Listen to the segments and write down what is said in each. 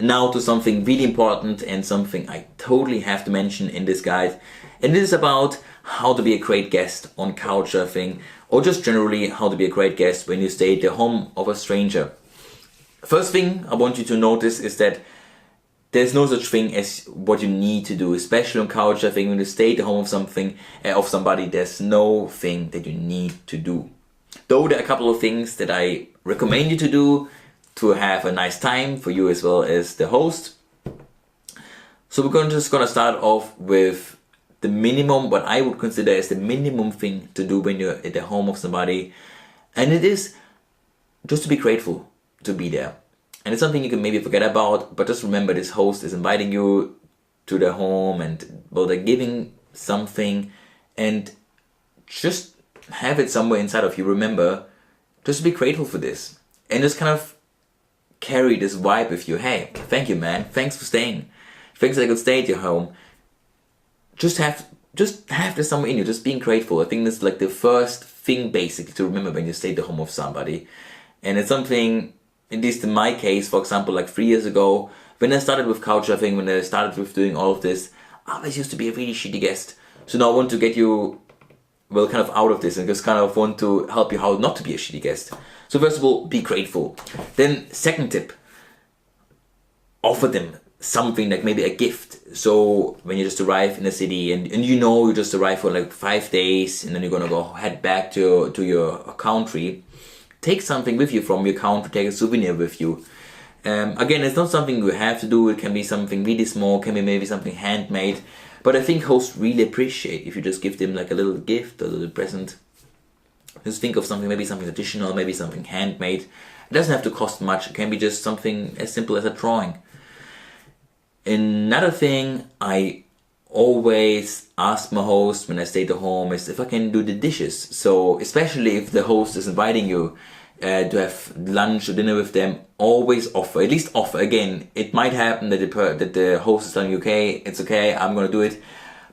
now to something really important and something I totally have to mention in this guide. And this is about how to be a great guest on couchsurfing, or just generally how to be a great guest when you stay at the home of a stranger. First thing I want you to notice is that there's no such thing as what you need to do, especially on couchsurfing. When you stay at the home of somebody, there's no thing that you need to do. Though there are a couple of things that I recommend you to do to have a nice time for you as well as the host. So we're just gonna start off with the minimum, what I would consider as the minimum thing to do when you're at the home of somebody, and it is just to be grateful to be there. And it's something you can maybe forget about, but just remember this host is inviting you to their home and, well, they're giving something, and just have it somewhere inside of you. Remember, just to be grateful for this, and just kind of carry this vibe with you. Hey, thank you, man. Thanks for staying. Thanks that I could stay at your home. Just have this somewhere in you. Just being grateful. I think that's like the first thing basically to remember when you stay at the home of somebody. And it's something, at least in my case, for example, like 3 years ago, when I started with couchsurfing, when I started with doing all of this, I always used to be a really shitty guest. So now I want to get you, well, kind of out of this, and just kind of want to help you how not to be a shitty guest. So first of all, be grateful. Then second tip, offer them something like maybe a gift. So when you just arrive in the city and you just arrive for like 5 days and then you're gonna head back to your country, take something with you from your country, take a souvenir with you. Again, it's not something you have to do. It can be something really small, can be maybe something handmade. But I think hosts really appreciate if you just give them like a little gift, a little present. Just think of something, maybe something additional, maybe something handmade. It doesn't have to cost much. It can be just something as simple as a drawing. Another thing I always ask my host when I stay at home is if I can do the dishes. So especially if the host is inviting you to have lunch or dinner with them, always offer, at least offer. Again, it might happen that the host is telling you, okay, it's okay, I'm gonna do it.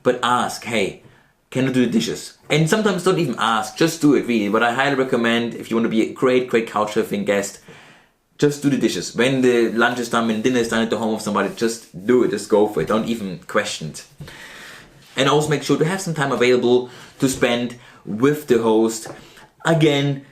But ask, hey, can I do the dishes? And sometimes don't even ask, just do it really. But I highly recommend, if you want to be a great couchsurfing guest, just do the dishes. When the lunch is done, when dinner is done at the home of somebody, just do it, just go for it. Don't even question it. And also make sure to have some time available to spend with the host. Again,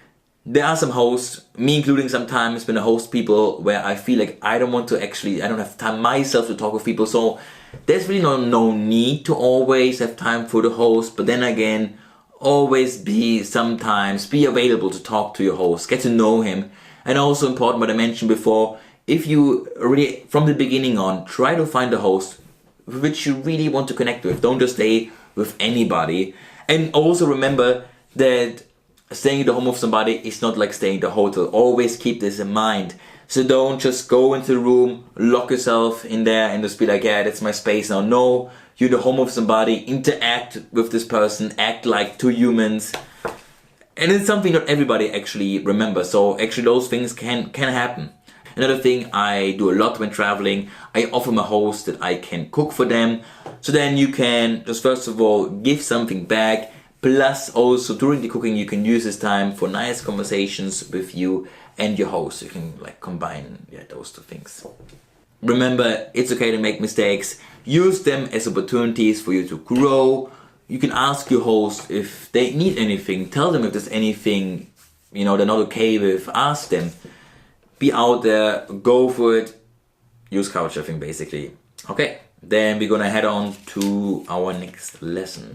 there are some hosts, me including sometimes, when I host people where I feel like I don't have time myself to talk with people. So there's really no need to always have time for the host. But then again, always be available to talk to your host, get to know him. And also important, what I mentioned before, if you really, from the beginning on, try to find a host which you really want to connect with. Don't just stay with anybody. And also remember that staying at the home of somebody is not like staying at a hotel. Always keep this in mind. So don't just go into the room, lock yourself in there and just be like, yeah, that's my space now. No, you're the home of somebody, interact with this person, act like two humans. And it's something that everybody actually remembers. So actually those things can happen. Another thing I do a lot when traveling, I offer my host that I can cook for them. So then you can just first of all give something back. Plus also during the cooking you can use this time for nice conversations with you and your host. You can like combine those two things. Remember, it's okay to make mistakes. Use them as opportunities for you to grow. You can ask your host if they need anything. Tell them if there's anything, they're not okay with. Ask them. Be out there. Go for it. Use couchsurfing basically. Okay, then we're gonna head on to our next lesson.